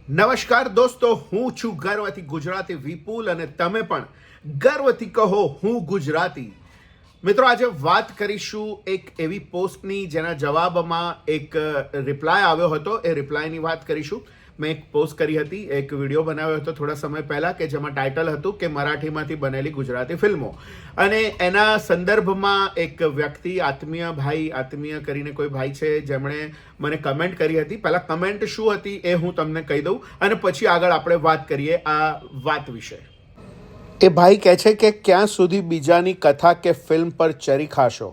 નમસ્કાર દોસ્તો, હું છું ગર્વથી ગુજરાતી વિપુલ અને તમે પણ ગર્વથી કહો હું ગુજરાતી. મિત્રો, આજે વાત કરીશું એક એવી પોસ્ટની જેના જવાબમાં એક રિપ્લાય આવ્યો હતો. એ રિપ્લાયની વાત કરીશું. મેં એક પોસ્ટ કરી હતી, એક વિડીયો બનાવ્યો હતો થોડા સમય પહેલાં કે જેમાં ટાઇટલ હતું કે મરાઠીમાંથી બનેલી ગુજરાતી ફિલ્મો, અને એના સંદર્ભમાં એક વ્યક્તિ આત્મીય કરીને કોઈ ભાઈ છે જેમણે મને કમેન્ટ કરી હતી. પહેલાં કમેન્ટ શું હતી એ હું તમને કહી દઉં અને પછી આગળ આપણે વાત કરીએ આ વાત વિશે. એ ભાઈ કહે છે કે ક્યાં સુધી બીજાની કથા કે ફિલ્મ પર ચરી ખાશો?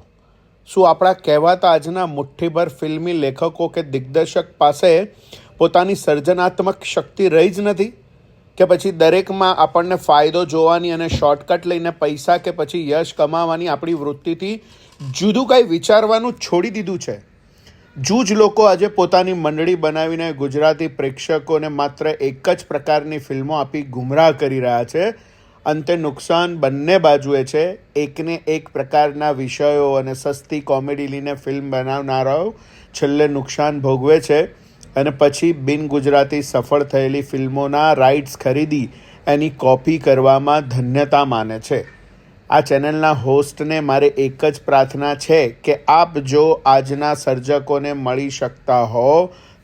શું આપણા કહેવાતા આજના મુઠ્ઠીભર ફિલ્મી લેખકો કે દિગ્દર્શક પાસે પોતાની સર્જનાત્મક શક્તિ રહી જ નથી? કે પછી દરેકમાં આપણને ફાયદો જોવાની અને શોર્ટકટ લઈને પૈસા કે પછી યશ કમાવાની આપણી વૃત્તિથી જુદું કંઈ વિચારવાનું છોડી દીધું છે? જૂજ લોકો આજે પોતાની મંડળી બનાવીને ગુજરાતી પ્રેક્ષકોને માત્ર એક જ પ્રકારની ફિલ્મો આપી ગુમરાહ કરી રહ્યા છે. અંતે નુકસાન બંને બાજુએ છે. એકને એક પ્રકારના વિષયો અને સસ્તી કોમેડી લઈને ફિલ્મ બનાવનારાઓ છેલ્લે નુકસાન ભોગવે છે અને પછી બિન ગુજરાતી સફળ થયેલી ફિલ્મોના રાઇટ્સ ખરીદી એની કોપી કરવામાં ધન્યતા માને છે. આ ચેનલના હોસ્ટને મારે એક જ પ્રાર્થના છે કે આપ જો આજના સર્જકોને મળી શકતા હો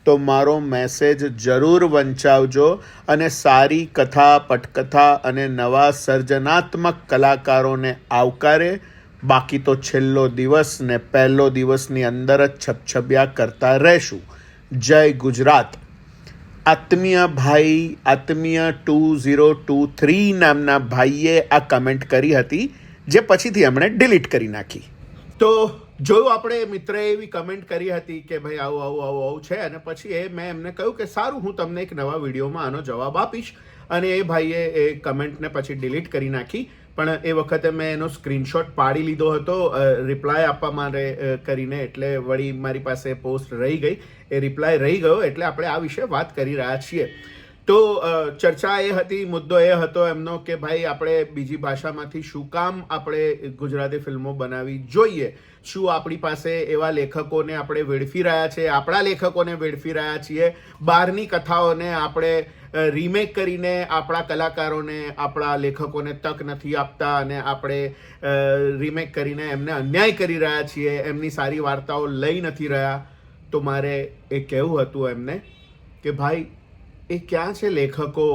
તો મારો મેસેજ જરૂર વંચાવજો અને સારી કથા, પટકથા અને નવા સર્જનાત્મક કલાકારોને આવકારે. બાકી તો છેલ્લો દિવસ ને પહેલો દિવસની અંદર જ છપછપિયા કરતા રહેશું. જય ગુજરાત. આત્મીય 2023 નામના ભાઈએ આ કમેન્ટ કરી હતી, જે પછીથી એમણે ડિલીટ કરી નાખી. તો જોયું આપણે મિત્રએ એવી કમેન્ટ કરી હતી કે ભાઈ આવું છે, અને પછી મેં એમને કહ્યું કે સારું, હું તમને એક નવા વિડીયોમાં આનો જવાબ આપીશ. અને એ ભાઈએ એ કમેન્ટને પછી ડિલીટ કરી નાખી. પણ એ વખતે મેં એનો સ્ક્રીનશોટ પાડી લીધો હતો રિપ્લાય આપવા માટે કરીને, એટલે વળી મારી પાસે પોસ્ટ રહી ગઈ, એ રિપ્લાય રહી ગયો, એટલે આપણે આ વિશે વાત કરી રહ્યા છીએ. તો ચર્ચા એ હતી, મુદ્દો એ હતો એમનો કે ભાઈ આપણે બીજી ભાષામાંથી શું કામ આપણે ગુજરાતી ફિલ્મો બનાવવી જોઈએ? શું આપણી પાસે એવા લેખકોને આપણે વેડફી રહ્યા છીએ, આપણા લેખકોને વેડફી રહ્યા છીએ? બહારની કથાઓને આપણે રીમેક કરીને આપણા કલાકારોને, આપણા લેખકોને તક નથી આપતા અને આપણે રીમેક કરીને એમને અન્યાય કરી રહ્યા છીએ, એમની સારી વાર્તાઓ લઈ નથી રહ્યા. તો મારે એ કહેવું હતું એમને કે ભાઈ, એ ક્યાં છે લેખકો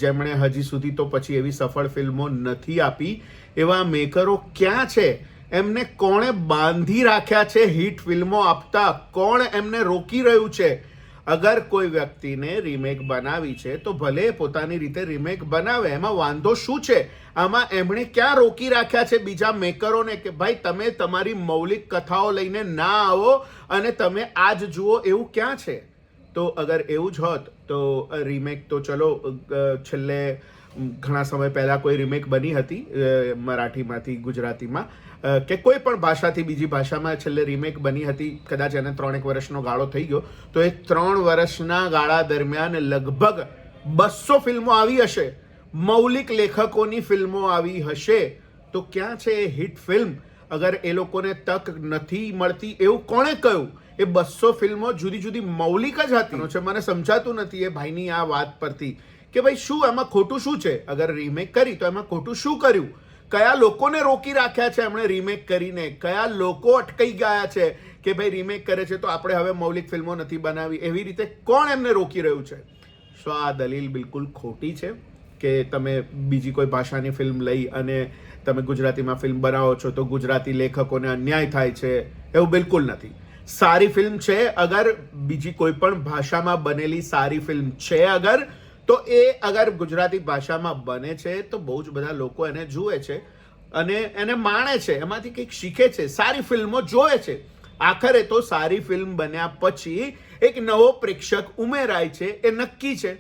જેમણે હજી સુધી તો પછી એવી સફળ ફિલ્મો નથી આપી? એવા મેકરો ક્યાં છે? એમને કોણે બાંધી રાખ્યા છે હિટ ફિલ્મો આપતા? કોણ એમને રોકી રહ્યું છે? અગર કોઈ વ્યક્તિને રીમેક બનાવી છે તો ભલે પોતાની રીતે રીમેક બનાવે, એમાં વાંધો શું છે? આમાં એમણે ક્યાં રોકી રાખ્યા છે બીજા મેકરોને કે ભાઈ તમે તમારી મૌલિક કથાઓ લઈને ના આવો અને તમે આજ જુઓ? એવું ક્યાં છે? તો અગર એવું જ હોત તો રીમેક તો ચલો, છેલ્લે ઘણા સમય પહેલાં કોઈ રીમેક બની હતી મરાઠીમાંથી ગુજરાતીમાં કે કોઈ પણ ભાષાથી બીજી ભાષામાં છેલ્લે રીમેક બની હતી. કદાચ એને 3 વર્ષનો ગાળો થઈ ગયો. તો એ 3 વર્ષના ગાળા દરમિયાન લગભગ 200 ફિલ્મો આવી હશે, મૌલિક લેખકોની ફિલ્મો આવી હશે. તો ક્યાં છે એ હિટ ફિલ્મ? અગર એ લોકોને તક નથી મળતી એવું કોણે કહ્યું? એ 200 ફિલ્મો જુદી જુદી મૌલિક જ હતી. મને સમજાતું નથી એ ભાઈની આ વાત પરથી કે ભાઈ શું એમાં ખોટું શું છે? અગર રીમેક કરી તો એમાં ખોટું શું કર્યું? કયા લોકોને રોકી રાખ્યા છે એમણે રીમેક કરીને? કયા લોકો અટકાઈ ગયા છે કે ભાઈ રીમેક કરે છે તો આપણે હવે મૌલિક ફિલ્મો નથી બનાવી? એવી રીતે કોણ એમને રોકી રહ્યું છે? સો આ દલીલ બિલકુલ ખોટી છે કે તમે બીજી કોઈ ભાષાની ફિલ્મ લઈ અને તમે ગુજરાતીમાં ફિલ્મ બનાવો છો તો ગુજરાતી લેખકોને અન્યાય થાય છે. એવું બિલકુલ નથી. સારી ફિલ્મ છે, અગર બીજી કોઈ પણ ભાષામાં બનેલી સારી ફિલ્મ છે તો એ અગર ગુજરાતી ભાષામાં બને છે તો બહુ જ બધા લોકો એને જુએ છે અને એને માણે છે, એમાંથી કંઈક શીખે છે, સારી ફિલ્મો જોવે છે. આખરે તો સારી ફિલ્મ બન્યા પછી એક નવો પ્રેક્ષક ઉમેરાય છે, એ નક્કી છે.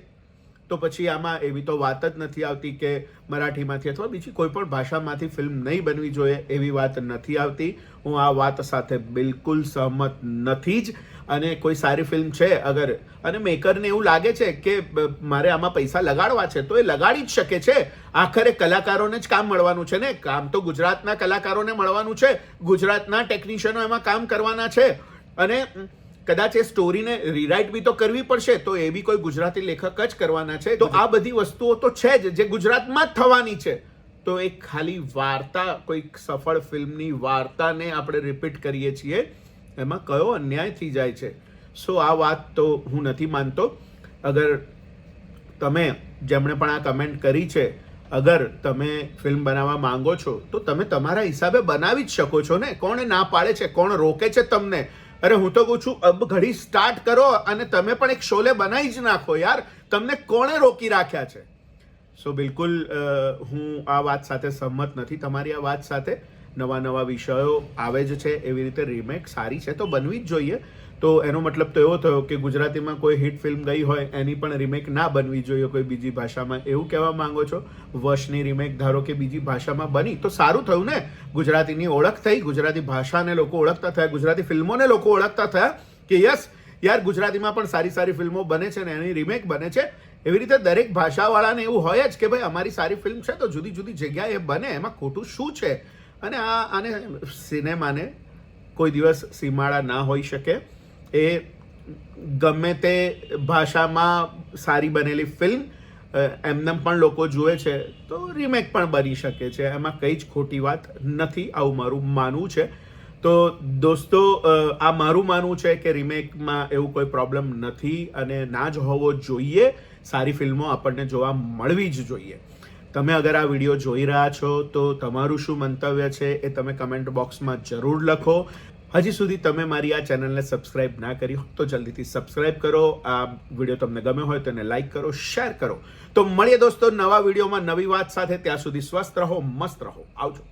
તો પછી આમાં એવી તો વાત જ નથી આવતી કે મરાઠીમાંથી અથવા બીજી કોઈ પણ ભાષામાંથી ફિલ્મ નહીં બનવી જોઈએ, એવી વાત નથી આવતી. હું આ વાત સાથે બિલકુલ સહમત નથી જ. અને કોઈ સારી ફિલ્મ છે અગર, અને મેકરને એવું લાગે છે કે મારે આમાં પૈસા લગાડવા છે તો એ લગાડી જ શકે છે. આખરે કલાકારોને જ કામ મળવાનું છે ને, કામ તો ગુજરાતના કલાકારોને મળવાનું છે, ગુજરાતના ટેકનિશિયનો એમાં કામ કરવાના છે. અને કદાચ એ સ્ટોરીને રીરાઇટ બી તો કરવી પડશે, તો એ બી કોઈ ગુજરાતી લેખક જ કરવાના છે. તો આ બધી વસ્તુઓ તો છે જ જે ગુજરાતમાં જ થવાની છે. તો એક ખાલી વાર્તા, કોઈક સફળ ફિલ્મની વાર્તાને આપણે રિપીટ કરીએ છીએ, એમાં કયો અન્યાય થઈ જાય છે. સો આ વાત તો હું નથી માનતો. અગર તમે જેમણે પણ આ કમેન્ટ કરી છે, અગર તમે ફિલ્મ બનાવવા માંગો છો તો તમે તમારા હિસાબે બનાવી જ શકો છો ને. કોણ ના પાડે છે? કોણ રોકે છે તમને? અરે હું તો કહું છું અબ ઘડી સ્ટાર્ટ કરો અને તમે પણ એક શોલે બનાવી જ નાખો યાર. તમને કોણે રોકી રાખ્યા છે? સો બિલકુલ હું આ વાત સાથે સહમત નથી, તમારી આ વાત સાથે. નવા નવા વિષયો આવે જ છે, એવી રીતે રીમેક સારી છે તો બનવી જ જોઈએ. તો એનો મતલબ તો એવો થયો કે ગુજરાતીમાં કોઈ હિટ ફિલ્મ ગઈ હોય એની પણ રીમેક ના બનવી જોઈએ કોઈ બીજી ભાષામાં, એવું કહેવા માંગો છો? વશની રીમેક ધારો કે બીજી ભાષામાં બની તો સારું થયું ને. ગુજરાતીની ઓળખ થઈ, ગુજરાતી ભાષાને લોકો ઓળખતા થયા, ગુજરાતી ફિલ્મોને લોકો ઓળખતા થયા કે યસ યાર ગુજરાતીમાં પણ સારી સારી ફિલ્મો બને છે ને એની રીમેક બને છે. એવી રીતે દરેક ભાષાવાળાને એવું હોય જ કે ભાઈ અમારી સારી ફિલ્મ છે તો જુદી જુદી જગ્યાએ બને, એમાં ખોટું શું છે? અને આને સિનેમાને કોઈ દિવસ સીમાડા ના હોઈ શકે. એ ગમે તે ભાષામાં સારી બનેલી ફિલ્મ એમને પણ લોકો જુએ છે તો રીમેક પણ બની શકે છે, એમાં કંઈ જ ખોટી વાત નથી, આવું મારું માનવું છે. તો દોસ્તો આ મારું માનવું છે કે રીમેકમાં એવું કોઈ પ્રોબ્લેમ નથી અને ના જ હોવો જોઈએ. સારી ફિલ્મો આપણને જોવા મળવી જ જોઈએ. તમે અગર આ વિડીયો જોઈ રહ્યા છો તો તમારું શું મંતવ્ય છે એ તમે કમેન્ટ બોક્સમાં જરૂર લખો. હજી સુધી તમે મારી આ ચેનલને સબસ્ક્રાઇબ ના કરી હોય તો જલ્દીથી સબસ્ક્રાઇબ કરો. આ વિડીયો તમને ગમ્યો હોય તો એને લાઈક કરો, શેર કરો. તો મળીએ દોસ્તો નવા વિડીયોમાં નવી વાત સાથે. ત્યાં સુધી સ્વસ્થ રહો, મસ્ત રહો. આવજો.